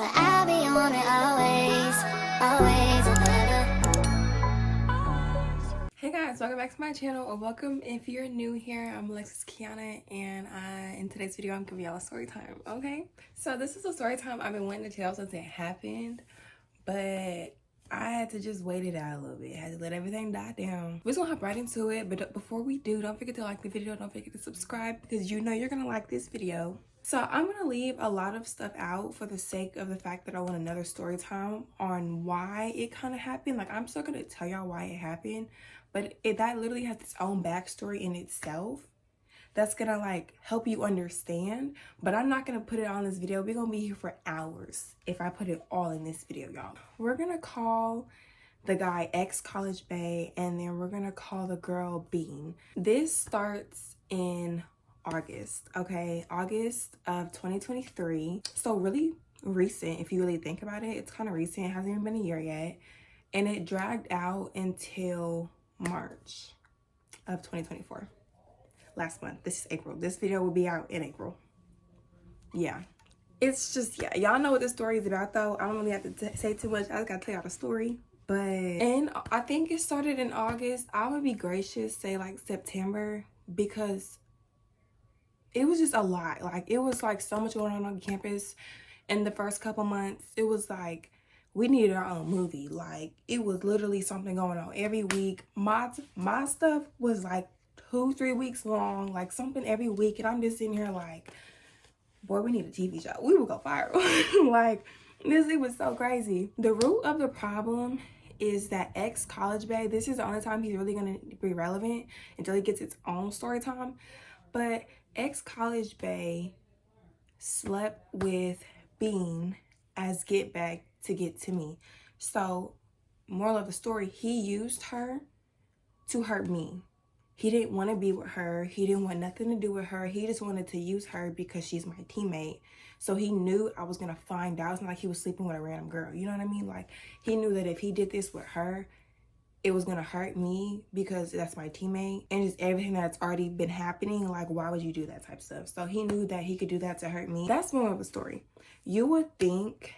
but I'll be on it always, always and ever. Hey guys, welcome back to my channel, or welcome if you're new here. I'm Alexus Kianah, and in today's video I'm giving y'all a story time. Okay, so this is a story time I've been wanting to tell since it happened, but I had to just wait it out a little bit. I had to let everything die down. We're just gonna hop right into it, but before we do, don't forget to like the video, don't forget to subscribe, because you know you're gonna like this video. So I'm gonna leave a lot of stuff out for the sake of the fact that I want another story time on why it kind of happened. Like, I'm still gonna tell y'all why it happened, but that literally has its own backstory in itself that's gonna like help you understand. But I'm not gonna put it on this video. We're gonna be here for hours if I put it all in this video, y'all. We're gonna call the guy X College Bay, and then we're gonna call the girl Bean. This starts in August, okay? August of 2023. So really recent if you really think about it. It's kind of recent. It hasn't even been a year yet. And it dragged out until March of 2024. Last month. This is April. This video will be out in April. Yeah. It's just, yeah. Y'all know what this story is about, though. I don't really have to say too much. I just gotta tell y'all the story. And I think it started in August. I would be gracious, say like September, because it was just a lot. Like, it was like so much going on campus in the first couple months. It was like we needed our own movie. Like, it was literally something going on every week. My stuff was like 2-3 weeks long, like something every week, and I'm just sitting here like, boy, we need a TV show. We would go viral. Like, it was so crazy. The root of the problem is that X College Bay, this is the only time he's really gonna be relevant until he gets its own story time. But X College Bay slept with Bean as get back to get to me. So, moral of the story, he used her to hurt me. He didn't want to be with her. He didn't want nothing to do with her. He just wanted to use her because she's my teammate. So he knew I was going to find out. It's not like he was sleeping with a random girl. You know what I mean? Like, he knew that if he did this with her, it was going to hurt me because that's my teammate. And just everything that's already been happening, like, why would you do that type of stuff? So he knew that he could do that to hurt me. That's more of the story. You would think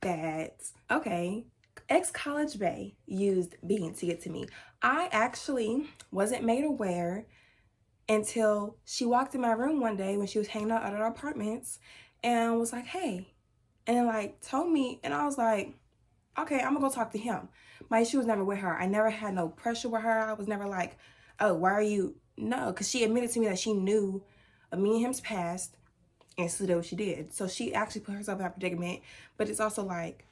that, okay, X College Bay used Bean to get to me. I actually wasn't made aware until she walked in my room one day when she was hanging out at our apartments and was like, hey, and like told me, and I was like, okay, I'm gonna go talk to him. My issue was never with her. I never had no pressure with her. I was never like, oh, why are you? No, because she admitted to me that she knew of me and him's past, and so did what she did. So she actually put herself in that predicament. But it's also like,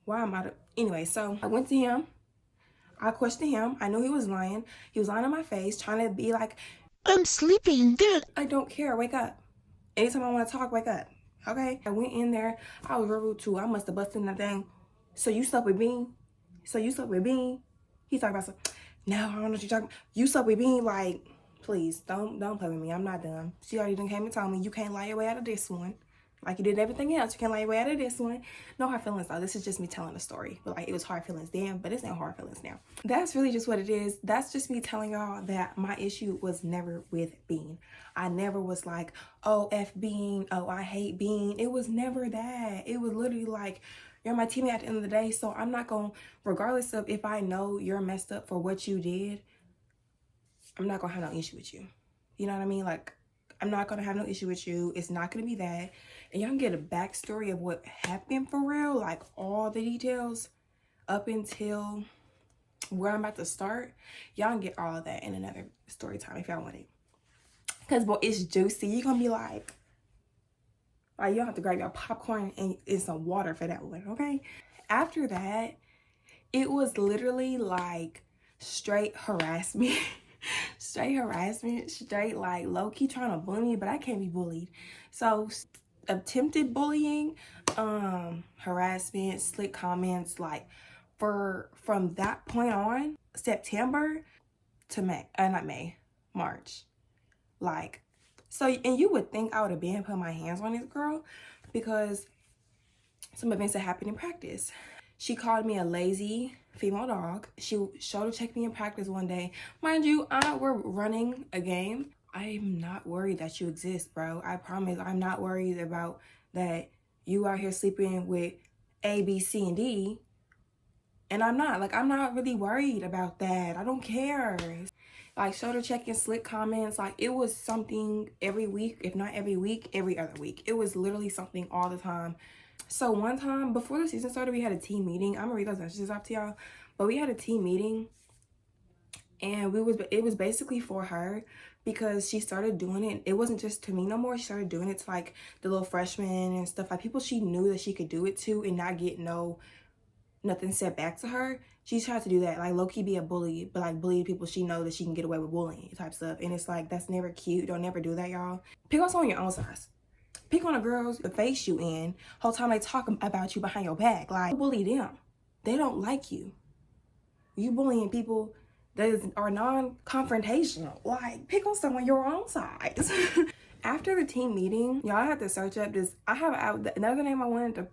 why am I? Anyway, so I went to him. I questioned him. I knew he was lying. He was lying in my face, trying to be like, I'm sleeping, Dad. I don't care. Wake up. Anytime I want to talk, wake up. Okay? I went in there. I was real rude too. I must have busted in that thing. So you slept with Bean? So you slept with Bean? He's talking about some, no, I don't know what you're talking about. You slept with Bean? Like, please, don't play with me. I'm not dumb. She already done came and told me you can't lie your way out of this one. Like you did everything else. You can't lie your way out of this one. No hard feelings though. This is just me telling a story. But like, it was hard feelings then, but it's not hard feelings now. That's really just what it is. That's just me telling y'all that my issue was never with Bean. I never was like, oh, F Bean. Oh, I hate Bean. It was never that. It was literally like, you're my teammate at the end of the day. So I'm not going to, regardless of if I know you're messed up for what you did, I'm not going to have no issue with you. You know what I mean? Like, I'm not going to have no issue with you. It's not going to be that. And y'all can get a backstory of what happened for real, like all the details up until where I'm about to start. Y'all can get all of that in another story time if y'all want it. Because, boy, it's juicy. You're going to be like, you don't have to grab your popcorn and some water for that one, okay? After that, it was literally like straight harassment. Straight harassment, straight like low-key trying to bully me, but I can't be bullied. So attempted bullying, harassment, slick comments, like from that point on, September to March. Like, so, and you would think I would have been putting my hands on this girl because some events that happened in practice. She called me a lazy female dog. She showed to check me in practice one day. Mind you, we're running a game. I'm not worried that you exist, bro. I promise. I'm not worried about that you out here sleeping with A, B, C, and D, and I'm not. Like, I'm not really worried about that. I don't care. Like, shoulder checking, slick comments, like, it was something every week, if not every week, every other week. It was literally something all the time. So one time, before the season started, we had a team meeting. I'm gonna read those messages off to y'all. But we had a team meeting, and it was basically for her, because she started doing it. It wasn't just to me no more. She started doing it to, like, the little freshmen and stuff, like people she knew that she could do it to and not get nothing said back to her. She tried to do that, like, low-key be a bully, but like bully people she know that she can get away with bullying type stuff. And it's like, that's never cute. Don't never do that, y'all. Pick on someone your own size. Pick on the girls that face you in. Whole time they talk about you behind your back. Like, bully them. They don't like you. You bullying people that are non-confrontational. Like, pick on someone your own size. After the team meeting, y'all, I had to search up this. Another name I wanted to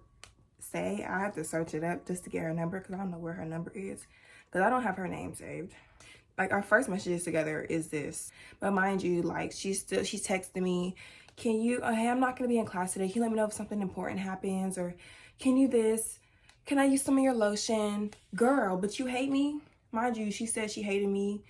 say. I have to search it up just to get her number, because I don't know where her number is, because I don't have her name saved. Like, our first messages together is this, but mind you, like, she's texting me, can you, hey, I'm not gonna be in class today, can you let me know if something important happens, or can you this, can I use some of your lotion? Girl, but you hate me? Mind you, she said she hated me.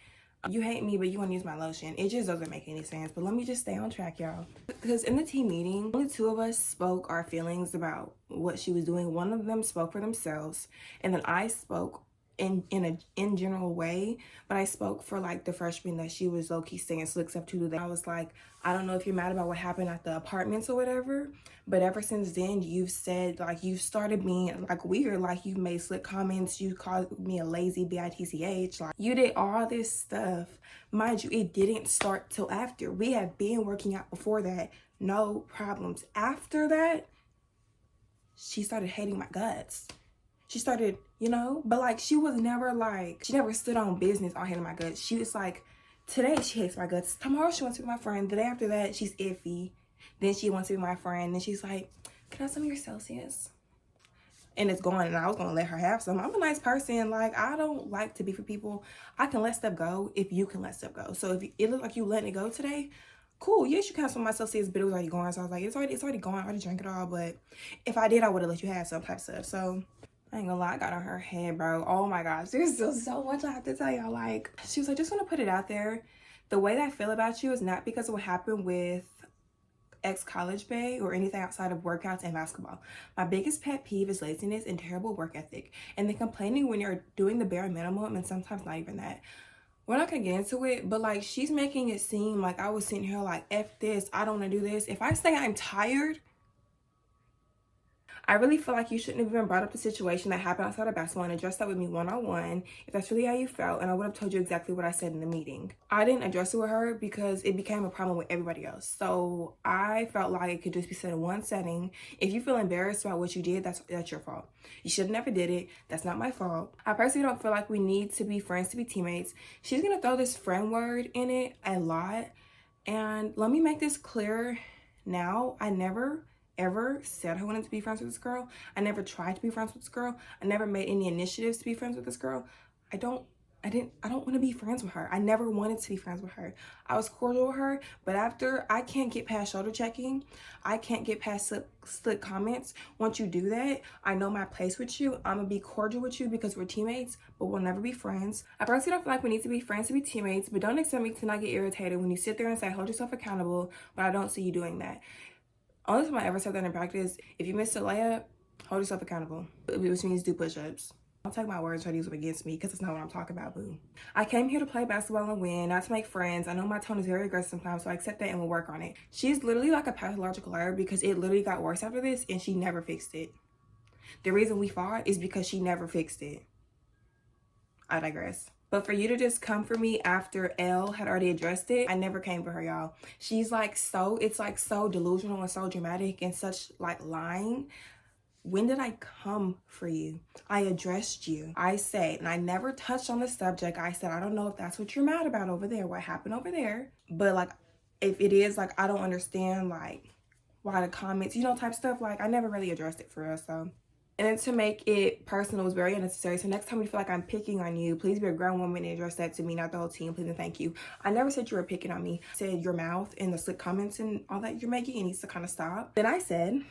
You hate me, but you want to use my lotion. It just doesn't make any sense. But let me just stay on track, y'all. Because in the team meeting, only two of us spoke our feelings about what she was doing. One of them spoke for themselves, and then I spoke in general way, but I spoke for, like, the freshman that she was low-key saying slick stuff to. That I was like, I don't know if you're mad about what happened at the apartments or whatever, but ever since then, you've said, like, you've started being, like, weird. Like, you've made slick comments, you called me a lazy bitch, like, you did all this stuff. Mind you, it didn't start till after. We had been working out before that, no problems. After that, she started hating my guts. She started, but, like, she was never, like, she never stood on business on hating my guts. She was like, today she hates my guts. Tomorrow she wants to be my friend. The day after that, she's iffy. Then she wants to be my friend. Then she's like, can I have some of your Celsius? And it's gone, and I was going to let her have some. I'm a nice person. Like, I don't like to be for people. I can let stuff go if you can let stuff go. So if it looked like you letting it go today, cool. Yes, you can have some of my Celsius, but it was already gone. So I was like, it's already gone. I already drank it all. But if I did, I would have let you have some type of stuff. So I ain't gonna lie, I got on her head, bro. Oh my gosh, there's still so much I have to tell y'all. Like, she was like, just want to put it out there. The way that I feel about you is not because of what happened with ex-college bae or anything outside of workouts and basketball. My biggest pet peeve is laziness and terrible work ethic, and then complaining when you're doing the bare minimum, and sometimes not even that. We're not gonna get into it, but, like, she's making it seem like I was sitting here like, F this, I don't want to do this. If I say I'm tired, I really feel like you shouldn't have even brought up the situation that happened outside of basketball and addressed that with me one-on-one if that's really how you felt, and I would have told you exactly what I said in the meeting. I didn't address it with her because it became a problem with everybody else. So I felt like it could just be said in one setting. If you feel embarrassed about what you did, that's your fault. You should have never did it. That's not my fault. I personally don't feel like we need to be friends to be teammates. She's gonna throw this friend word in it a lot, and let me make this clear now. I never ever said I wanted to be friends with this girl. I never tried to be friends with this girl. I never made any initiatives to be friends with this girl. I don't want to be friends with her. I never wanted to be friends with her. I was cordial with her, but after, I can't get past shoulder checking. I can't get past slick comments. Once you do that, I know my place with you. I'm gonna be cordial with you because we're teammates, but we'll never be friends. I personally don't feel like we need to be friends to be teammates, but don't expect me to not get irritated when you sit there and say, hold yourself accountable, but I don't see you doing that. Only time I ever said that in practice, if you missed a layup, hold yourself accountable, which means do push-ups. Don't take my words, try to use them against me, because it's not what I'm talking about, boo. I came here to play basketball and win, not to make friends. I know my tone is very aggressive sometimes, so I accept that and will work on it. She's literally like a pathological liar, because it literally got worse after this, and she never fixed it. The reason we fought is because she never fixed it. I digress. But for you to just come for me after Elle had already addressed it, I never came for her, y'all. She's like it's like so delusional and so dramatic and such like lying. When did I come for you? I addressed you. I said, and I never touched on the subject. I said, I don't know if that's what you're mad about over there, what happened over there. But, like, if it is, like, I don't understand, like, why the comments, type stuff. Like, I never really addressed it for real, so. And then to make it personal was very unnecessary. So next time you feel like I'm picking on you, please be a grown woman and address that to me, not the whole team. Please and thank you. I never said you were picking on me. I said your mouth and the slick comments and all that you're making, it needs to kind of stop. Then I said,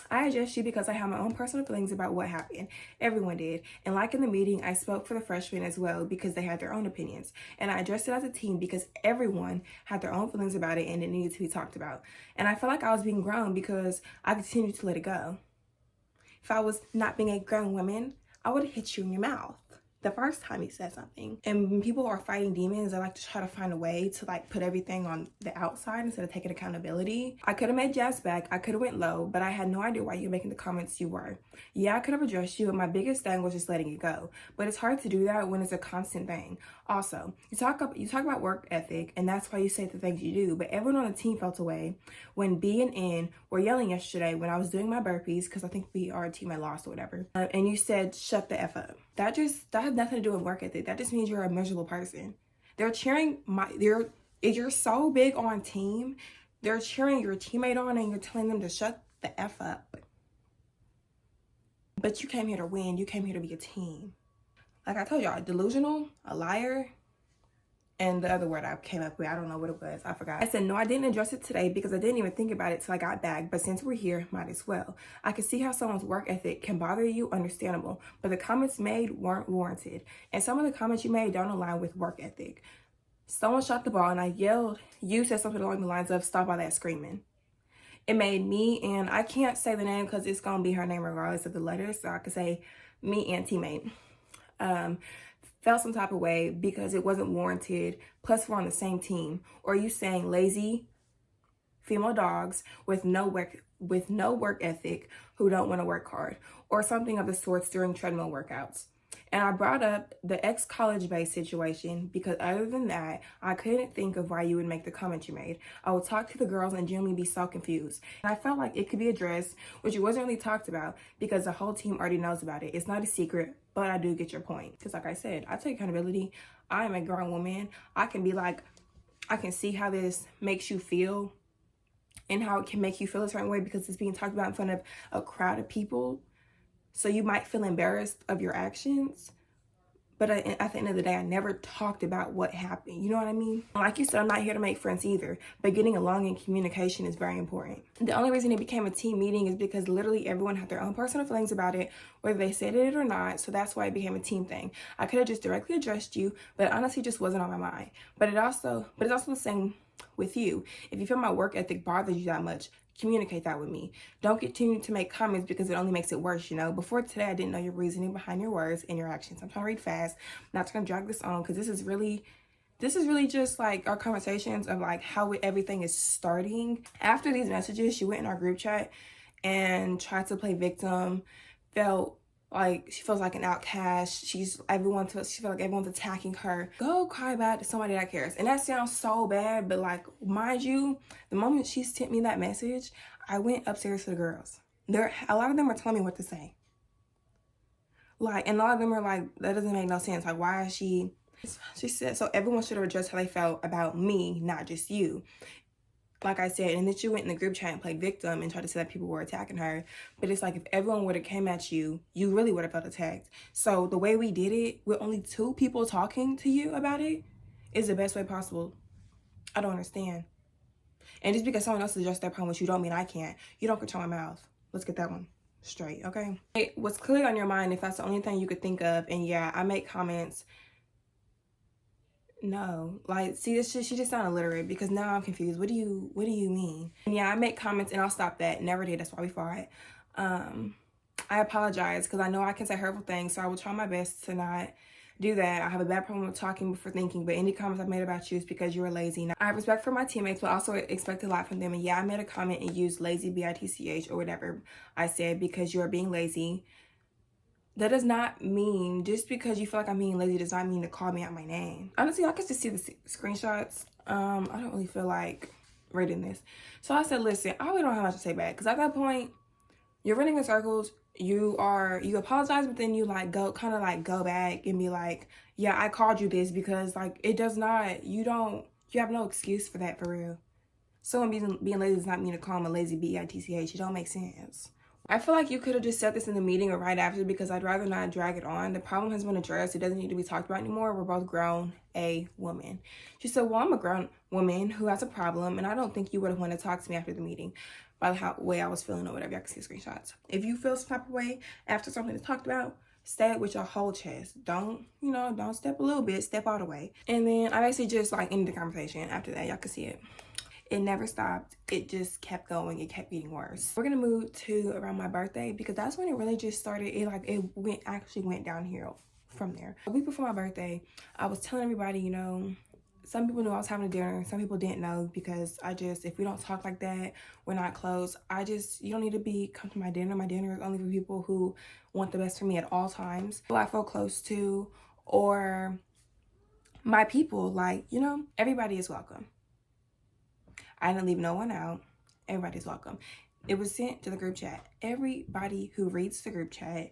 I addressed you because I have my own personal feelings about what happened. Everyone did. And like in the meeting, I spoke for the freshmen as well because they had their own opinions. And I addressed it as a team because everyone had their own feelings about it and it needed to be talked about. And I felt like I was being grown because I continued to let it go. If I was not being a grown woman, I would have hit you in your mouth the first time you said something. And when people are fighting demons, I like to try to find a way to like put everything on the outside instead of taking accountability. I could have made jabs back, I could have went low, but I had no idea why you were making the comments you were. Yeah, I could have addressed you, and my biggest thing was just letting it go. But it's hard to do that when it's a constant thing. Also, you talk about work ethic, and that's why you say the things you do, but everyone on the team felt away when B and N were yelling yesterday when I was doing my burpees, because I think our team had lost or whatever, and you said, shut the F up. That has nothing to do with work ethic. That just means you're a miserable person. They're cheering if you're so big on team, they're cheering your teammate on and you're telling them to shut the F up. But you came here to win. You came here to be a team. Like I told y'all, delusional, a liar, and the other word I came up with, I don't know what it was. I forgot. I said, no, I didn't address it today because I didn't even think about it till I got back. But since we're here, might as well. I can see how someone's work ethic can bother you, understandable. But the comments made weren't warranted. And some of the comments you made don't align with work ethic. Someone shot the ball and I yelled. You said something along the lines of, stop all that screaming. It made me, and I can't say the name because it's going to be her name regardless of the letters. So I could say me and teammate. Felt some type of way because it wasn't warranted, plus we're on the same team. Or are you saying lazy female dogs with no work ethic who don't want to work hard, or something of the sorts during treadmill workouts? And I brought up the ex-college-based situation because other than that, I couldn't think of why you would make the comment you made. I would talk to the girls and genuinely be so confused. And I felt like it could be addressed, which it wasn't really talked about because the whole team already knows about it. It's not a secret, but I do get your point. Because like I said, I take accountability. I am a grown woman. I can see how this makes you feel and how it can make you feel a certain way because it's being talked about in front of a crowd of people. So you might feel embarrassed of your actions, but at the end of the day, I never talked about what happened. You know what I mean? Like you said, I'm not here to make friends either, but getting along in communication is very important. The only reason it became a team meeting is because literally everyone had their own personal feelings about it, whether they said it or not. So that's why it became a team thing. I could have just directly addressed you, but it honestly just wasn't on my mind. But it's also the same with you. If you feel my work ethic bothers you that much, communicate that with me. Don't continue to make comments because it only makes it worse, you know. Before today, I didn't know your reasoning behind your words and your actions. I'm trying to read fast. I'm not trying to drag this on because this is really just like our conversations of like how everything is starting. After these messages, she went in our group chat and tried to play victim, felt like she feels like an outcast. She feels like everyone's attacking her. Go cry back to somebody that cares. And that sounds so bad, but like, mind you, the moment she sent me that message, I went upstairs to the girls. A lot of them were telling me what to say. Like, and a lot of them are like, that doesn't make no sense. Like, why is she said, so everyone should have addressed how they felt about me, not just you. Like I said, and then she went in the group chat and played victim and tried to say that people were attacking her. But it's like if everyone would have came at you, you really would have felt attacked. So the way we did it, with only 2 people talking to you about it, is the best way possible. I don't understand. And just because someone else addressed their problem with you don't mean I can't. You don't control my mouth. Let's get that one straight, okay? It was clearly on your mind if that's the only thing you could think of. And yeah, I make comments. No, like, see, this shit, she just sounded illiterate because now I'm confused. What do you mean? And yeah, I make comments and I'll stop that. Never did. That's why we fought. I apologize because I know I can say hurtful things, so I will try my best to not do that. I have a bad problem with talking before thinking, but any comments I've made about you is because you were lazy. Now, I have respect for my teammates, but also expect a lot from them. And yeah, I made a comment and used lazy, bitch, or whatever I said because you are being lazy. That does not mean, just because you feel like I'm being lazy does not mean to call me out my name. Honestly, I could just see the screenshots. I don't really feel like reading this. So I said, listen, I really don't have much to say back. Because at that point, you're running in circles. You apologize, but then you like go back and be like, yeah, I called you this because like it does not, you have no excuse for that, for real. Someone being lazy does not mean to call them a lazy bitch. It don't make sense. I feel like you could have just said this in the meeting or right after because I'd rather not drag it on. The problem has been addressed. It doesn't need to be talked about anymore. We're both grown, a woman. She said, well, I'm a grown woman who has a problem and I don't think you would have wanted to talk to me after the meeting. by the way I was feeling or whatever. Y'all can see screenshots. If you feel some type of way after something is talked about, say it with your whole chest. Don't, don't step a little bit, step all the way. And then I basically just like ended the conversation. After that, y'all can see it. It never stopped. It just kept going. It kept getting worse. We're gonna move to around my birthday because that's when it really just started. It actually went downhill from there. A week before my birthday, I was telling everybody, some people knew I was having a dinner. Some people didn't know because if we don't talk like that, we're not close. You don't need to come to my dinner. My dinner is only for people who want the best for me at all times, who I feel close to, or my people. Everybody is welcome. I didn't leave no one out. Everybody's welcome. It was sent to the group chat. Everybody who reads the group chat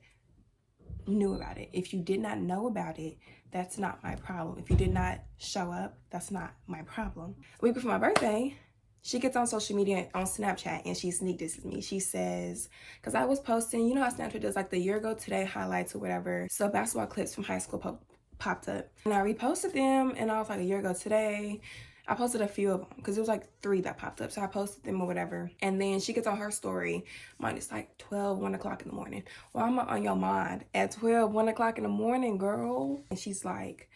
knew about it. If you did not know about it, that's not my problem. If you did not show up, that's not my problem. A week before my birthday, she gets on social media, on Snapchat, and she sneak disses me. She says, because I was posting, how Snapchat does like the year ago today highlights or whatever. So basketball clips from high school popped up. And I reposted them, and I was like, a year ago today. I posted a few of them because it was like 3 that popped up. So I posted them or whatever. And then she gets on her story. Mine is like 12, 1 o'clock in the morning. Well, I'm on your mind at 12, 1 o'clock in the morning, girl. And she's like,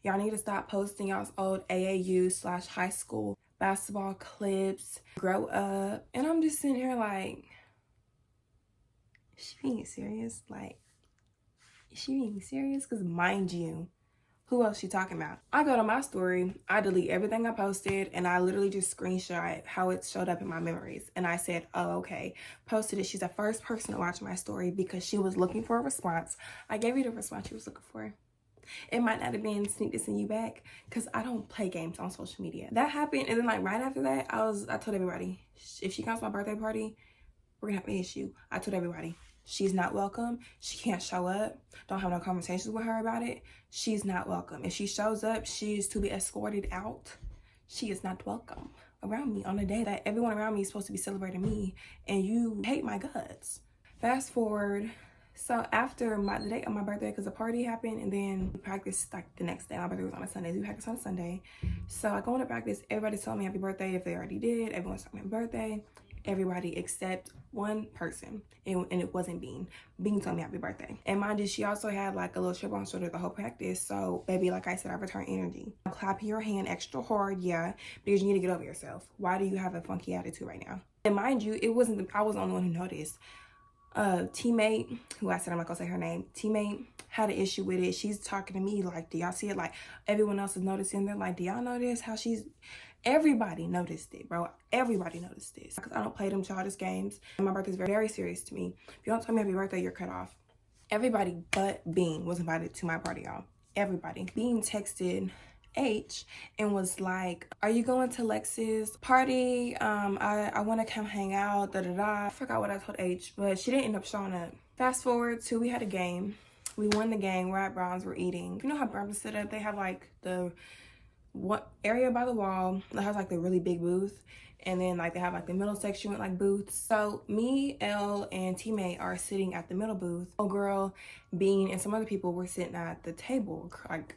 y'all need to stop posting y'all's old AAU/high school basketball clips. Grow up. And I'm just sitting here like, is she being serious? Is she being serious? Because mind you, who else she talking about? I go to my story, I delete everything I posted, and I literally just screenshot how it showed up in my memories. And I said, oh, okay. Posted it. She's the first person to watch my story because she was looking for a response. I gave you the response she was looking for. It might not have been sneak dissing you back because I don't play games on social media. That happened, and then right after that, I told everybody, if she comes to my birthday party, we're gonna have an issue. I told everybody. She's not welcome. She can't show up. Don't have no conversations with her about it. She's not welcome. If she shows up, she is to be escorted out. She is not welcome around me on a day that everyone around me is supposed to be celebrating me, and you hate my guts. Fast forward. So after the day of my birthday, because the party happened, and then we practiced like the next day. My birthday was on a Sunday. We practiced on a Sunday. So I go into practice. Everybody's telling me happy birthday if they already did. Everyone's telling me happy birthday. Everybody except one person, and it wasn't Bean. Bean told me happy birthday. And mind you, she also had like a little chip on her shoulder the whole practice. So baby, like I said, I return energy. Clap your hand extra hard, yeah, because you need to get over yourself. Why do you have a funky attitude right now? And mind you, I wasn't the only one who noticed. Teammate, who I said I'm not gonna say her name, teammate had an issue with it. She's talking to me like, do y'all see it? Like everyone else is noticing. They're like, do y'all notice how everybody noticed it, bro. Everybody noticed this. Because I don't play them childish games. And my birthday is very, very serious to me. If you don't tell me happy birthday, you're cut off. Everybody but Bean was invited to my party, y'all. Everybody. Bean texted H and was like, are you going to Lex's party? I want to come hang out, I forgot what I told H, but she didn't end up showing up. Fast forward to, we had a game. We won the game. We're at Brown's, we're eating. You know how Brown's is set up? They have like what area by the wall that has like the really big booth, and then like they have like the middle section with like booths. So me, Elle, and teammate are sitting at the middle booth. Oh girl, Bean, and some other people were sitting at the table. Like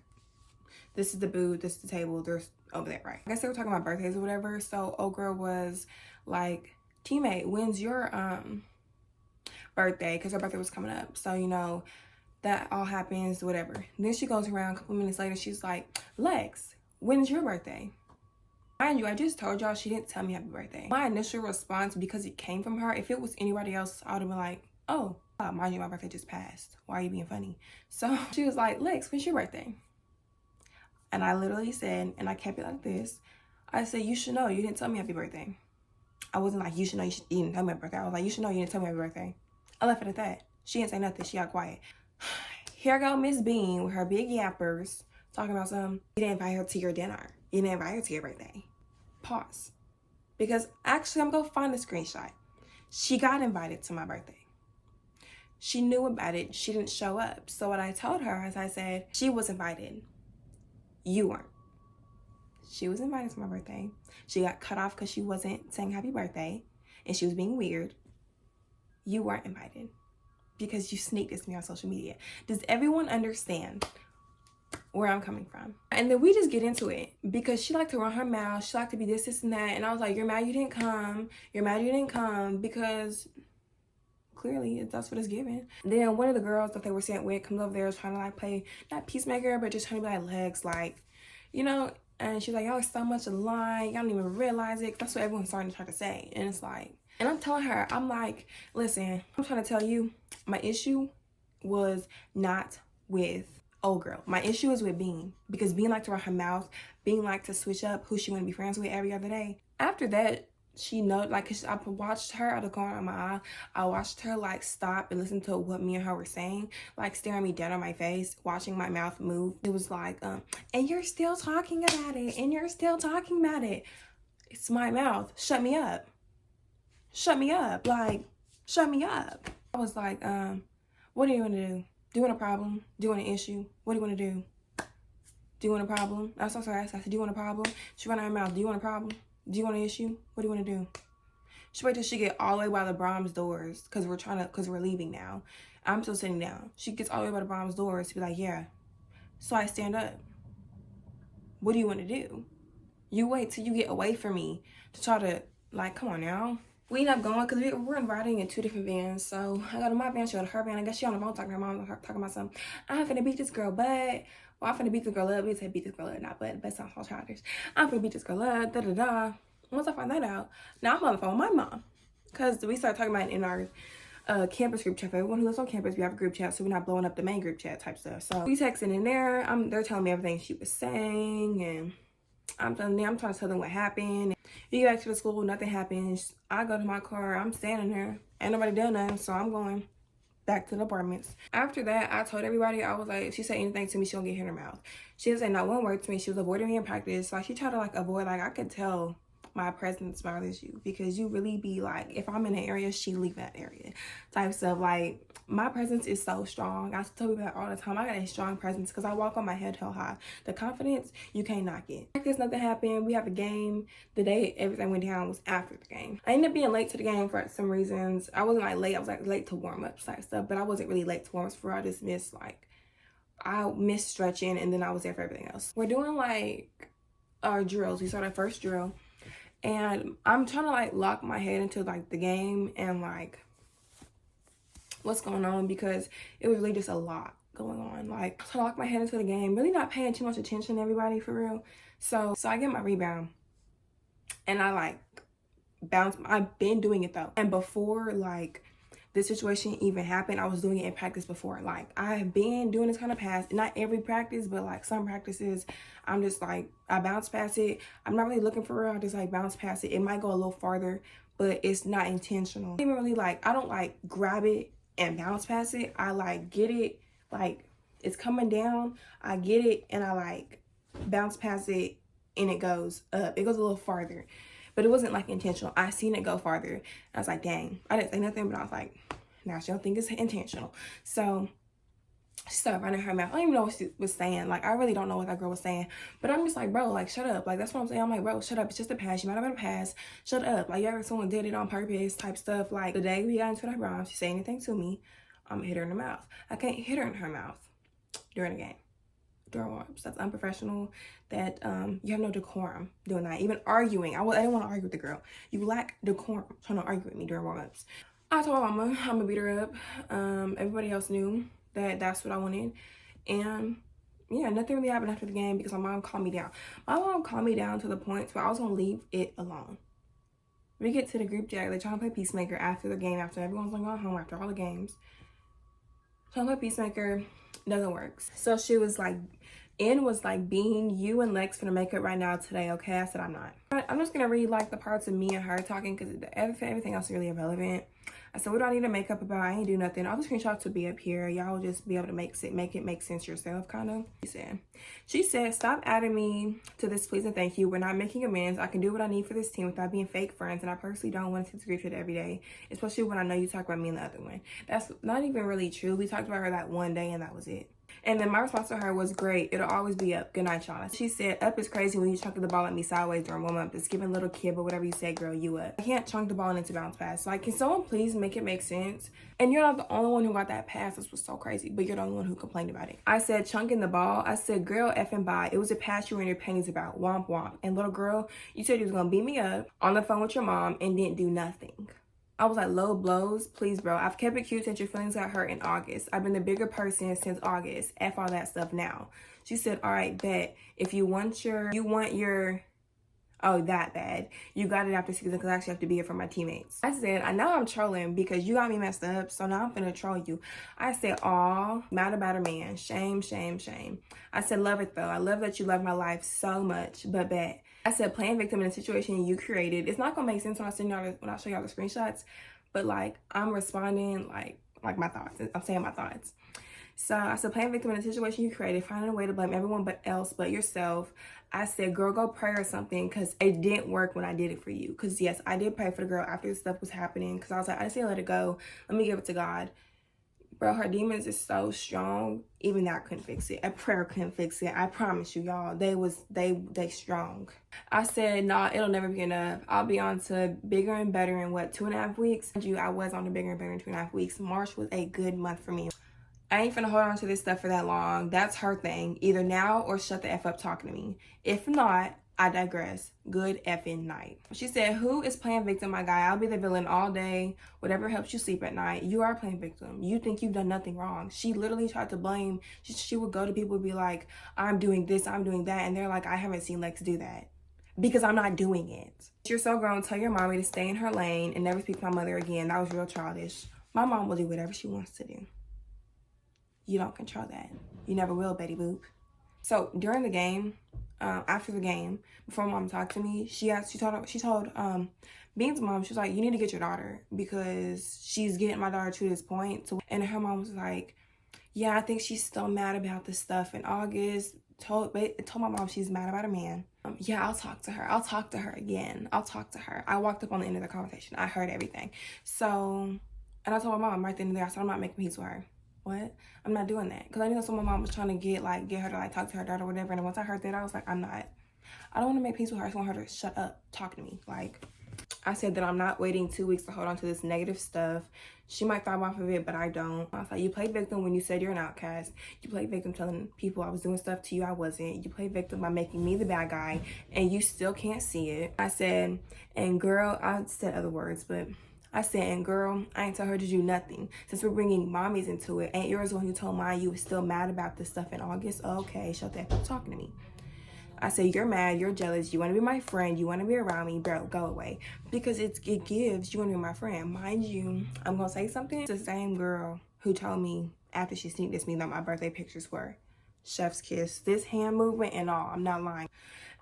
this is the booth, this is the table, there's over there, right? I guess they were talking about birthdays or whatever. So old girl was like, teammate, when's your birthday? Because her birthday was coming up. So that all happens, whatever. Then she goes around a couple minutes later, she's like, Lex, when's your birthday? Mind you, I just told y'all she didn't tell me happy birthday. My initial response, because it came from her, if it was anybody else, I would have been like, oh, mind you, my birthday just passed. Why are you being funny? So she was like, Lex, when's your birthday? And I literally said, and I kept it like this, I said, you should know, you didn't tell me happy birthday. I wasn't like, you should know, you didn't tell me happy birthday. I was like, you should know, you didn't tell me happy birthday. I left it at that. She didn't say nothing, she got quiet. Here go Miss Bean with her big yappers, talking about something. You didn't invite her to your dinner. You didn't invite her to your birthday. Pause. Because actually, I'm going to find the screenshot. She got invited to my birthday. She knew about it. She didn't show up. So what I told her is I said, she was invited. You weren't. She was invited to my birthday. She got cut off because she wasn't saying happy birthday. And she was being weird. You weren't invited. Because you sneak dissed me on social media. Does everyone understand where I'm coming from. And then we just get into it because she liked to run her mouth. She liked to be this, and that. And I was like, you're mad you didn't come. You're mad you didn't come because clearly that's what it's given. Then one of the girls that they were sent with comes over there trying to like play, not peacemaker, but just trying to be like Lex, like, you know. And she's like, y'all are so much alike. Y'all don't even realize it. That's what everyone's starting to try to say. And it's like, and I'm telling her, I'm like, listen, I'm trying to tell you, my issue was not with old girl. My issue is with Bean, because Bean liked to run her mouth. Bean liked to switch up who she want to be friends with every other day. After that, she know, like, cause I watched her out of the corner of my eye. I watched her like stop and listen to what me and her were saying, like staring me down on my face, watching my mouth move. It was like, and you're still talking about it, and you're still talking about it. It's my mouth. Shut me up. Shut me up. Like, shut me up. I was like, what do you want to do? Do you want a problem? Do you want an issue? What do you want to do? Do you want a problem? I was so sorry. I said, do you want a problem? She ran out her mouth. Do you want a problem? Do you want an issue? What do you want to do? She wait till she get all the way by the Brahms doors because we're leaving now. I'm still sitting down. She gets all the way by the Brahms doors to be like, yeah. So I stand up. What do you want to do? You wait till you get away from me to try to, like, come on now. We end up going because we're riding in 2 different vans. So I go to my van, she go to her van. I guess she on the phone talking to her mom, talking about something. I'm finna beat this girl butt. Well, I'm finna beat this girl up. We say beat this girl up, not butt. That sounds all childish. I'm finna beat this girl up, da-da-da. Once I find that out, now I'm on the phone with my mom. Because we started talking about it in our campus group chat. For everyone who lives on campus, we have a group chat, so we're not blowing up the main group chat type stuff. So we texting in there. They're telling me everything she was saying, and I'm trying to tell them what happened. You get back to the school, nothing happens. I go to my car, I'm standing there. Ain't nobody done nothing, so I'm going back to the apartments. After that, I told everybody, I was like, if she said anything to me, she gonna get hit in her mouth. She didn't say not one word to me. She was avoiding me in practice. Like, she tried to like avoid, like, I could tell my presence bothers you because you really be like, if I'm in an area, she leave that area type stuff. Like, my presence is so strong. I tell people that all the time. I got a strong presence because I walk on my head held high. The confidence, you can't knock it. Practice, nothing happened. We have a game. The day everything went down was after the game. I ended up being late to the game for some reasons. I wasn't like late. I was like late to warm up type stuff, but I wasn't really late to warm ups for. I just missed I missed stretching, and then I was there for everything else. We're doing like our drills. We started our first drill. And I'm trying to like lock my head into like the game and like what's going on, because it was really just a lot going on. Like, to lock my head into the game, really not paying too much attention to everybody for real. So I get my rebound and I like bounce. I've been doing it though. And before like this situation even happened, I was doing it in practice before. Like, I have been doing this kind of pass, not every practice, but like some practices, I'm just like, I bounce past it. I'm not really looking for real. I just like bounce past it. It might go a little farther, but it's not intentional. I don't even really like, I don't like grab it and bounce past it. I like get it, like it's coming down. I get it and I like bounce past it and it goes up. It goes a little farther. But it wasn't like intentional. I seen it go farther. I was like, dang. I didn't say nothing, but I was like, now she don't think it's intentional. So she started running her mouth. I don't even know what she was saying. Like, I really don't know what that girl was saying. But I'm just like, bro, like, shut up. Like, that's what I'm saying. I'm like, bro, shut up. It's just a pass. You might have been a pass. Shut up. Like, you ever someone did it on purpose type stuff. Like, the day we got into that round, she say anything to me, I'm gonna hit her in the mouth. I can't hit her in her mouth during the game. During warm-ups. That's unprofessional. That you have no decorum doing that. Even arguing. I didn't want to argue with the girl. You lack decorum trying to argue with me during warm-ups. I told my mama I'm gonna beat her up. Everybody else knew that that's what I wanted. And yeah, nothing really happened after the game because my mom calmed me down. My mom calmed me down to the point where I was gonna leave it alone. We get to the group chat. They're trying to play Peacemaker after the game, after everyone's like going home after all the games. Trying to play Peacemaker doesn't work. So she was like, was like, Bean, you and Lex finna make up right now today, okay? I said, I'm not. I'm just gonna read like the parts of me and her talking because everything else is really irrelevant. I said, what do I need to make up about? I ain't do nothing. All the screenshots will be up here. Y'all will just be able to make it make sense yourself, kind of. She said, stop adding me to this, please and thank you. We're not making amends. I can do what I need for this team without being fake friends, and I personally don't want to see this group chat every day, especially when I know you talk about me and the other one. That's not even really true. We talked about her that one day, and that was it. And then my response to her was, great, it'll always be up. Good night, y'all. She said, up is crazy when you chunk the ball at me sideways during warm up. It's giving little kid, but whatever you say, girl, you up. I can't chunk the ball into bounce pass. Like, can someone please make it make sense? And you're not the only one who got that pass. This was so crazy, but you're the only one who complained about it. I said, chunking the ball. I said, girl, effing bye. It was a pass you were in your panties about. Womp womp. And little girl, you said you was gonna beat me up on the phone with your mom and didn't do nothing. I was like, low blows, please, bro. I've kept it cute since your feelings got hurt in August. I've been the bigger person since August. F all that stuff now. She said, all right, bet. If you want your, oh, that bad. You got it after season because I actually have to be here for my teammates. I said, I know I'm trolling because you got me messed up, so now I'm finna troll you. I said, aw, mad about a man. Shame, shame, shame. I said, love it though. I love that you love my life so much, but bet. I said, playing victim in a situation you created. It's not gonna make sense when I show y'all the screenshots, but like I'm responding like my thoughts. I'm saying my thoughts. So I said, playing victim in a situation you created, finding a way to blame everyone else but yourself. I said, girl, go pray or something because it didn't work when I did it for you. Because yes, I did pray for the girl after this stuff was happening because I was like, I just need to let it go. Let me give it to God. Bro, her demons is so strong. Even that couldn't fix it. A prayer couldn't fix it. I promise you, y'all. They strong. I said, nah, it'll never be enough. I'll be on to bigger and better in what, 2.5 weeks? I was on to bigger and better in 2.5 weeks. March was a good month for me. I ain't finna hold on to this stuff for that long. That's her thing. Either now or shut the F up talking to me. If not, I digress. Good effing night. She said, who is playing victim, my guy? I'll be the villain all day. Whatever helps you sleep at night. You are playing victim. You think you've done nothing wrong. She literally tried to blame. She would go to people and be like, I'm doing this, I'm doing that. And they're like, I haven't seen Lex do that. Because I'm not doing it. You're so grown. Tell your mommy to stay in her lane and never speak to my mother again. That was real childish. My mom will do whatever she wants to do. You don't control that. You never will, Betty Boop. So during the game, after the game, before mom talked to me, she told Bean's mom, she was like, you need to get your daughter because she's getting my daughter to this point. And her mom was like, yeah, I think she's still mad about this stuff in August. Told my mom she's mad about a man. Yeah, I'll talk to her. I'll talk to her again. I'll talk to her. I walked up on the end of the conversation. I heard everything. So, and I told my mom right then and there, I said, I'm not making peace with her. What? I'm not doing that. Because I knew my mom was trying to get her to talk to her daughter or whatever. And once I heard that, I was like, I don't want to make peace with her. I just want her to shut up, talk to me. Like, I said that I'm not waiting 2 weeks to hold on to this negative stuff. She might thrive off of it, but I don't. I was like, you played victim when you said you're an outcast. You played victim telling people I was doing stuff to you I wasn't. You played victim by making me the bad guy, and you still can't see it. I said, and girl, I said other words, but I said, and girl, I ain't tell her to do nothing. Since we're bringing mommies into it, ain't yours the one who told mine you was still mad about this stuff in August? Okay, shut that up talking to me. I said, you're mad, you're jealous, you want to be my friend, you want to be around me, bro, go away. Because it gives, you want to be my friend. Mind you, I'm going to say something. It's the same girl who told me after she sneak dissed me that my birthday pictures were chef's kiss, this hand movement and all. I'm not lying.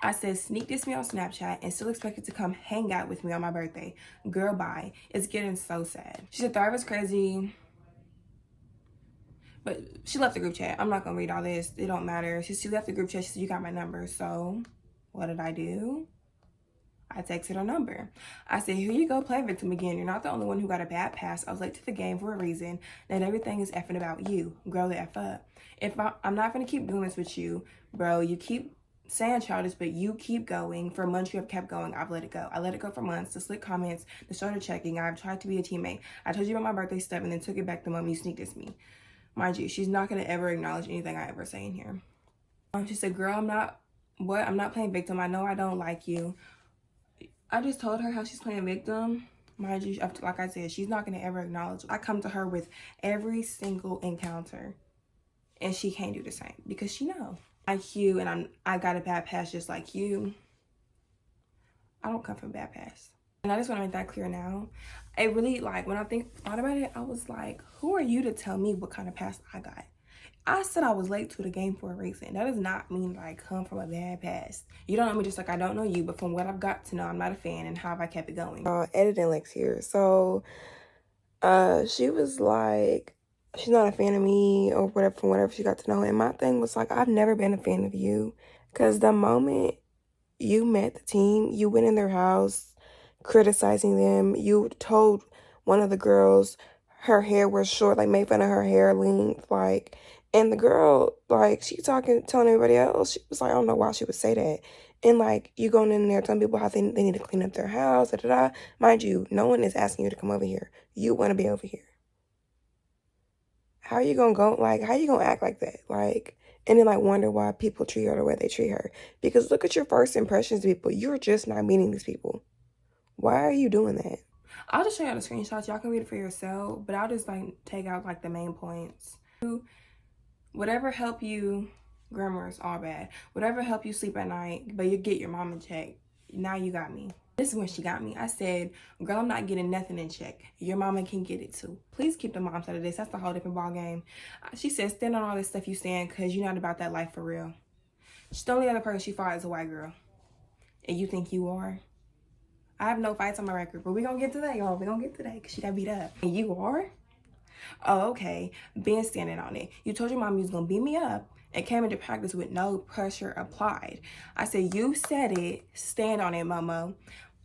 I said, sneak diss me on Snapchat and still expected to come hang out with me on my birthday. Girl, bye. It's getting so sad. She said, Thrive is crazy. But she left the group chat. I'm not going to read all this. It don't matter. She left the group chat. She said, you got my number. So what did I do? I texted her number. I said, here you go, play victim again. You're not the only one who got a bad pass. I was late to the game for a reason. Not everything is effing about you. Grow the F up. I'm not going to keep doing this with you, bro. You keep saying childish, but you keep going. For months you have kept going. I've let it go. I let it go for months. The slick comments, the shoulder checking. I've tried to be a teammate. I told you about my birthday stuff and then took it back the moment you sneaked dissed me. Mind you, she's not going to ever acknowledge anything I ever say in here. She said, girl, I'm not playing victim. I know I don't like you. I just told her how she's playing victim. Mind you, like I said, she's not going to ever acknowledge. I come to her with every single encounter. And she can't do the same because she know. Like you, and I got a bad past just like you. I don't come from a bad past. And I just want to make that clear now. It really, like, when I thought about it, I was like, who are you to tell me what kind of past I got? I said I was late to the game for a reason. That does not mean that I come from a bad past. You don't know me just like I don't know you, but from what I've got to know, I'm not a fan, and how have I kept it going? Editing Lex here. So, she was like, she's not a fan of me or whatever from whatever she got to know. And my thing was like, I've never been a fan of you. Because the moment you met the team, you went in their house criticizing them. You told one of the girls her hair was short, like made fun of her hair length, like, and the girl, like, she telling everybody else, she was like, I don't know why she would say that. And like, you going in there telling people how they need to clean up their house, da da da. Mind you, no one is asking you to come over here. You want to be over here. How are you gonna go, like, how you gonna act like that? Like, and then like wonder why people treat her the way they treat her. Because look at your first impressions to people. You're just not meeting these people. Why are you doing that? I'll just show you the screenshots. Y'all can read it for yourself, but I'll just like take out like the main points. Whatever help you, grammar is all bad. Whatever help you sleep at night, but you get your mom in check. Now you got me. This is when she got me. I said, girl, I'm not getting nothing in check. Your mama can get it too. Please keep the moms out of this. That's the whole different ball game. She said, stand on all this stuff you saying because you're not about that life for real. She's the only other person she fought is a white girl. And you think you are? I have no fights on my record, but we're going to get to that, y'all. We're going to get to that because she got beat up. And you are? Oh, okay. Been standing on it. You told your mom you was going to beat me up and came into practice with no pressure applied. I said, you said it. Stand on it, Momo.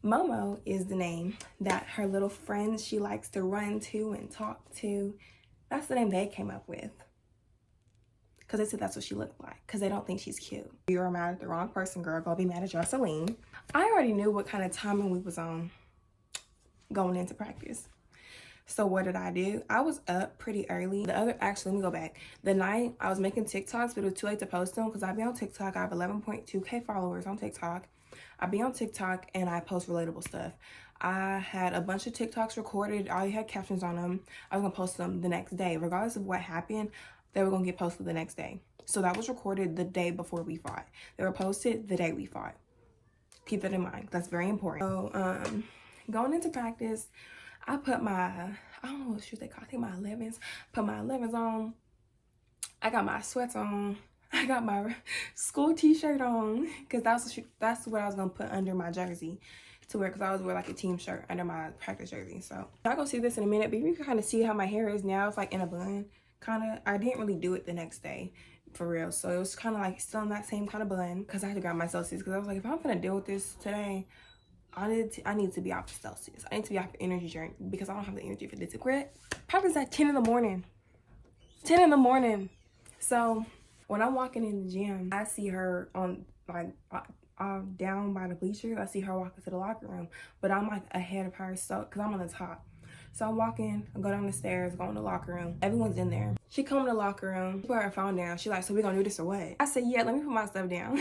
Momo is the name that her little friends she likes to run to and talk to. That's the name they came up with. Because they said that's what she looked like. Because they don't think she's cute. You were mad at the wrong person, girl. Go be mad at Jocelyn. I already knew what kind of timing we was on going into practice. So what did I do? I was up pretty early. Actually, let me go back. The night I was making TikToks, but it was too late to post them because I be on TikTok. I have 11.2K followers on TikTok. I be on TikTok and I post relatable stuff. I had a bunch of TikToks recorded. I already had captions on them. I was going to post them the next day. Regardless of what happened, they were going to get posted the next day. So that was recorded the day before we fought. They were posted the day we fought. Keep that in mind. That's very important. So, going into practice, I put my, I don't know what shoes they call, I think my 11s. Put my 11s on. I got my sweats on. I got my school t-shirt on because that's what I was going to put under my jersey to wear because I was wearing like a team shirt under my practice jersey. So y'all gonna see this in a minute, but you can kind of see how my hair is now. It's like in a bun. Kind of, I didn't really do it the next day for real. So it was kind of like still in that same kind of bun because I had to grab my Celsius because I was like, if I'm gonna deal with this today, I need to be off the Celsius. I need to be off the energy drink because I don't have the energy for this. Practice at 10 in the morning. 10 in the morning. So when I'm walking in the gym, I see her on like down by the bleachers. I see her walking to the locker room, but I'm like ahead of her, so because I'm on the top. So I'm walking, I go down the stairs, go in the locker room. Everyone's in there. She come in the locker room, she put her phone down. She like, so we gonna do this or what? I said, yeah, let me put my stuff down.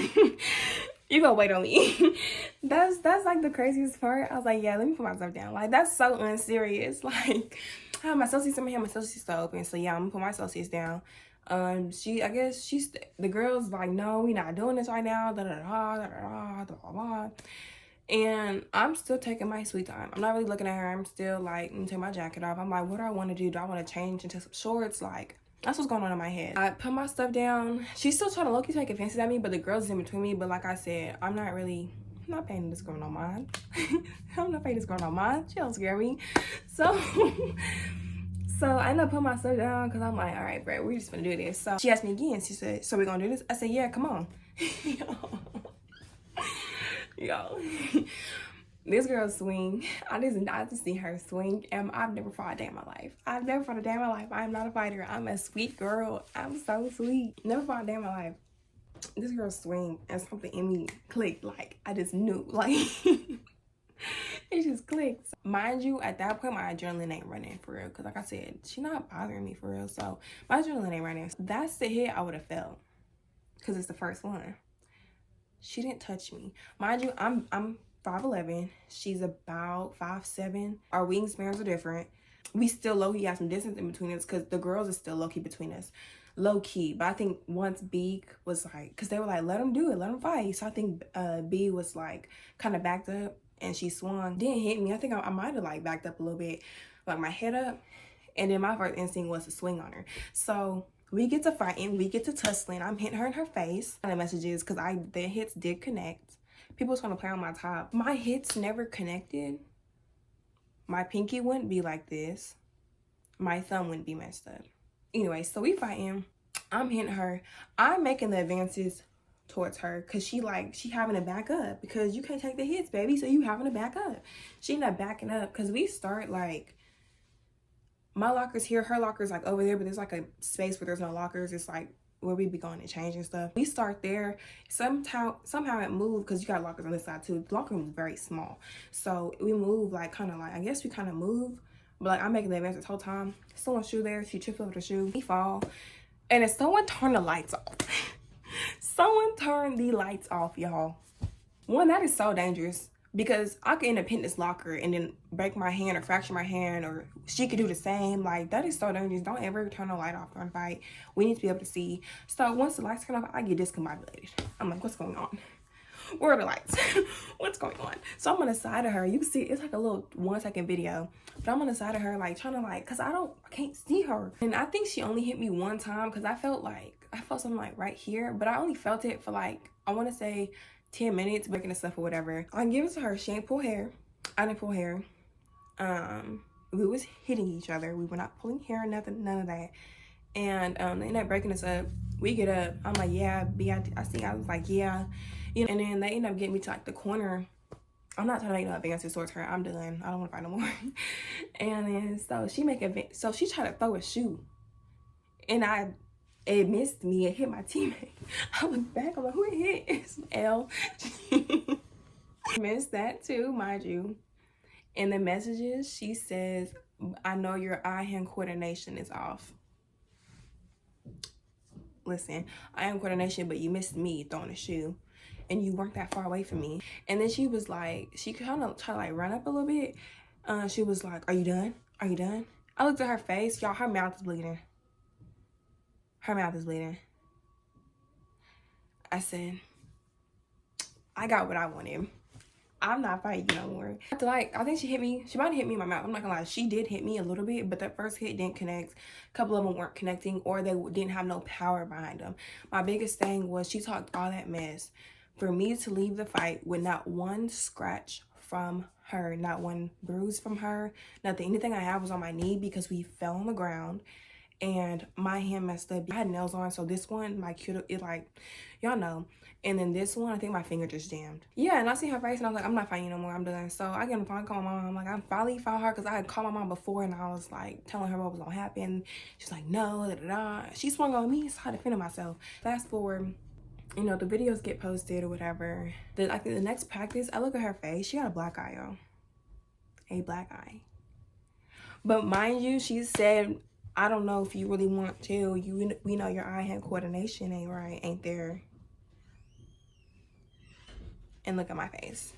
You gonna wait on me. That's like the craziest part. I was like, yeah, let me put my stuff down. Like, that's so unserious. Like, I have my Celsius in my hand, my Celsius still open. So yeah, I'm gonna put my Celsius down. I guess the girl's like, no, we not doing this right now, da da da da da da da da. And I'm still taking my sweet time. I'm not really looking at her. I'm still like, I'm take my jacket off. I'm like, what do I want to do? Do I want to change into some shorts? Like, that's what's going on in my head. I put my stuff down. She's still trying to low-key take offense at me, but the girl's in between me. But like I said, I'm not paying this girl no mind. I'm not paying this girl no mind. She don't scare me. So I ended up putting my stuff down because I'm like, all right, bro, we're just gonna do this. So she asked me again. She said, so we're gonna do this? I said, yeah, come on. Yo, this girl swing. I just see her swing, and I've never fought a day in my life. I've never fought a day in my life. I'm not a fighter. I'm a sweet girl. I'm so sweet. Never fought a day in my life. This girl swing, and something in me clicked. Like, I just knew. Like, it just clicked. Mind you, at that point, my adrenaline ain't running for real. Because like I said, she not bothering me for real. So my adrenaline ain't running. That's the hit I would have felt. Because it's the first one. She didn't touch me. Mind you, I'm 5'11". She's about 5'7". Our wingspans are different. We still low-key have some distance in between us because the girls are still low-key between us. Low-key. But I think once B was like, because they were like, let them do it. Let them fight. So I think B was like kind of backed up and she swung. Didn't hit me. I think I might have like backed up a little bit. Like my head up. And then my first instinct was to swing on her. So we get to fighting, we get to tussling. I'm hitting her in her face. And the messages, because the hits did connect. People was trying to play on my top. My hits never connected. My pinky wouldn't be like this. My thumb wouldn't be messed up. Anyway, so we fighting. I'm hitting her. I'm making the advances towards her because she having to back up because you can't take the hits, baby. So you having to back up. She ended up backing up because we start like, my locker's here, her locker's like over there, but there's like a space where there's no lockers. It's like where we be going to change and stuff. We start there. Somehow it moved because you got lockers on this side too. The locker room is very small, so we move like kind of like, I guess we kind of move, but like I'm making the advance this whole time. Someone's shoe there. She trips over the shoe. We fall, and then someone turned the lights off. Someone turned the lights off, y'all. One, that is so dangerous. Because I could end up hitting this locker and then break my hand or fracture my hand, or she could do the same. Like, that is so dangerous. Don't ever turn the light off during a fight. We need to be able to see. So once the lights turn off, I get discombobulated. I'm like, what's going on? Where are the lights? What's going on? So I'm on the side of her. You can see it's like a little 1-second video, but I'm on the side of her, like trying to like, cause I can't see her. And I think she only hit me one time because I felt something like right here, but I only felt it for like, I want to say 10 minutes, breaking the stuff or whatever. I give it to her. She ain't pull hair. I didn't pull hair. We was hitting each other. We were not pulling hair, nothing, none of that. And they ended up breaking us up. We get up. I'm like, yeah, I think I was like, yeah. You know, and then they end up getting me to like the corner. I'm not trying to make no advances towards her. I'm done. I don't want to fight no more. And then so she tried to throw a shoe. And it missed me. It hit my teammate. I look back. I'm like, who it hit? It's L. Missed that too, mind you. In the messages, she says, I know your eye-hand coordination is off. Listen, eye-hand coordination, but you missed me throwing a shoe. And you weren't that far away from me. And then she was like, she kind of tried to like run up a little bit. She was like, are you done? Are you done? I looked at her face. Y'all, her mouth is bleeding. Her mouth is bleeding. I said, I got what I wanted. I'm not fighting you no more. I think she hit me. She might have hit me in my mouth. I'm not gonna lie. She did hit me a little bit, but that first hit didn't connect. A couple of them weren't connecting, or they didn't have no power behind them. My biggest thing was she talked all that mess for me to leave the fight with not one scratch from her, not one bruise from her, nothing. Anything I had was on my knee because we fell on the ground. And my hand messed up. I had nails on, so this one, my cuticle, it like, y'all know. And then this one, I think my finger just jammed. Yeah, and I see her face, and I was like, I'm not fighting you no more. I'm done. So I get on the phone, call my mom. I'm like, I finally found her, because I had called my mom before, and I was like telling her what was gonna happen. She's like, no, da da da. She swung on me, so I defended myself. Fast forward, you know, the videos get posted or whatever. I think the next practice, I look at her face. She got a black eye, y'all. A black eye. But mind you, she said, I don't know if you really want to. We know your eye-hand coordination ain't right, ain't there. And look at my face.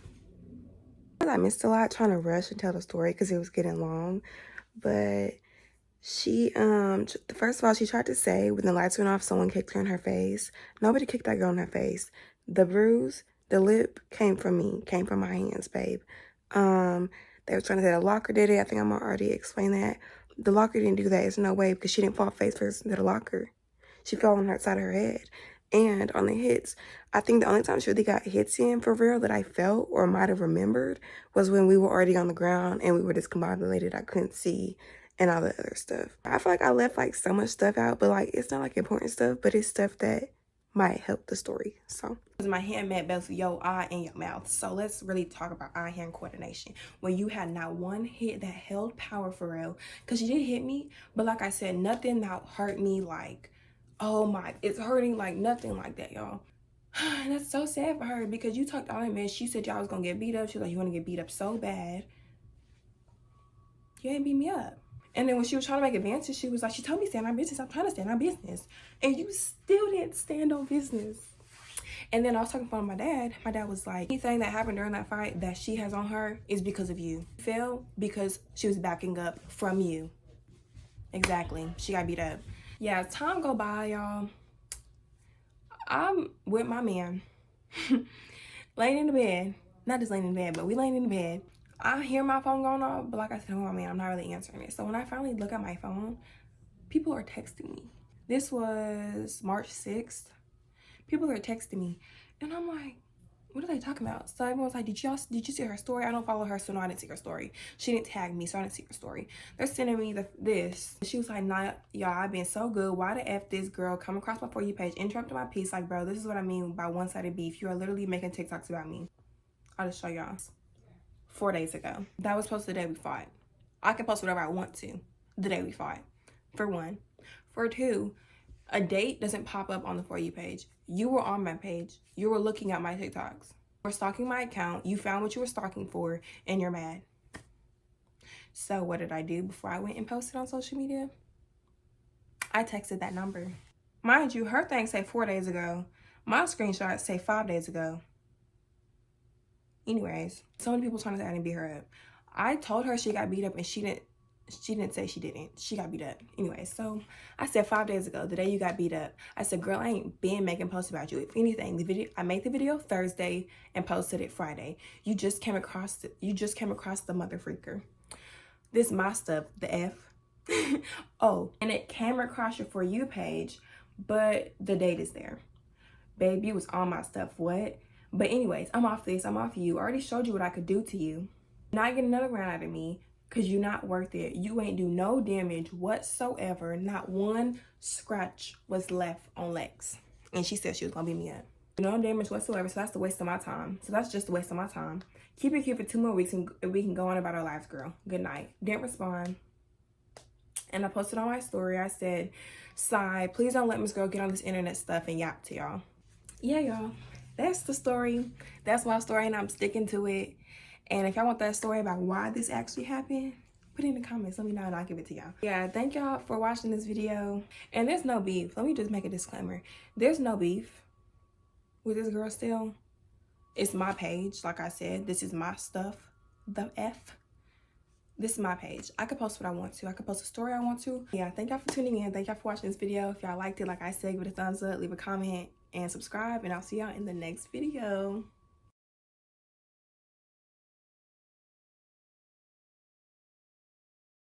I missed a lot trying to rush and tell the story because it was getting long. But she, first of all, she tried to say when the lights went off, someone kicked her in her face. Nobody kicked that girl in her face. The bruise, the lip came from me, came from my hands, babe. They were trying to say the locker did it. I think I'm already explained that. The locker didn't do that. There's no way because she didn't fall face first into the locker. She fell on her side of her head. And on the hits, I think the only time she really got hits in for real that I felt or might have remembered was when we were already on the ground and we were discombobulated. I couldn't see and all the other stuff. I feel like I left like so much stuff out, but like it's not like important stuff, but it's stuff that might help the story. So my hand met both your eye and your mouth. So let's really talk about eye-hand coordination. When you had not one hit that held power for real, because she did hit me, but like I said, nothing that hurt me like, oh my, it's hurting, like nothing like that, y'all. And that's so sad for her because you talked all that mess. She said y'all was gonna get beat up. She was like, you want to get beat up so bad. You ain't beat me up. And then when she was trying to make advances, she was like, she told me to stand on business. I'm trying to stand on business. And you still didn't stand on business. And then I was talking to my dad. My dad was like, anything that happened during that fight that she has on her is because of you. She fell because she was backing up from you. Exactly. She got beat up. Yeah, as time go by, y'all, I'm with my man. Laying in the bed. Not just laying in the bed, but we laying in the bed. I hear my phone going off, but like I said, oh man, I'm not really answering it. So when I finally look at my phone, people are texting me. This was March 6th. People are texting me. And I'm like, what are they talking about? So everyone's like, did you see her story? I don't follow her, so no, I didn't see her story. She didn't tag me, so I didn't see her story. They're sending me this. She was like, nah, y'all, I've been so good. Why the F this girl come across my For You page, interrupted my piece? Like, bro, this is what I mean by one-sided beef. You are literally making TikToks about me. I'll just show y'all. 4 days ago. That was posted the day we fought. I can post whatever I want to. the day we fought, for one. For two, a date doesn't pop up on the For You page. You were on my page. You were looking at my TikToks. You were stalking my account. You found what you were stalking for, and you're mad. So what did I do before I went and posted on social media? I texted that number. Mind you, her thing say 4 days ago. My screenshots say 5 days ago. Anyways, so many people trying to say I didn't beat her up. I told her she got beat up, and she didn't say she didn't. She got beat up. Anyway, so I said 5 days ago, the day you got beat up. I said, girl, I ain't been making posts about you. If anything, I made the video Thursday and posted it Friday. You just came across the mother freaker. This my stuff, the F. Oh, and it came across your For You page, but the date is there. Babe, you was on my stuff, what? But anyways, I'm off this, I'm off you. I already showed you what I could do to you. Not get another round out of me, because you're not worth it. You ain't do no damage whatsoever. Not one scratch was left on Lex. And she said she was going to beat me up. No damage whatsoever, so that's a waste of my time. So that's just a waste of my time. Keep it cute for 2 more weeks and we can go on about our lives, girl. Good night. Didn't respond. And I posted on my story, I said, sigh, please don't let Miss Girl get on this internet stuff and yap to y'all. Yeah, y'all. That's the story. That's my story, and I'm sticking to it. And if y'all want that story about why this actually happened, put it in the comments. Let me know and I'll give it to y'all. Yeah, thank y'all for watching this video. And there's no beef. Let me just make a disclaimer. There's no beef with this girl still. It's my page. Like I said, this is my stuff. The F. This is my page. I could post what I want to. I could post a story I want to. Yeah, thank y'all for tuning in. Thank y'all for watching this video. If y'all liked it, like I said, give it a thumbs up, leave a comment, and subscribe. And I'll see y'all in the next video.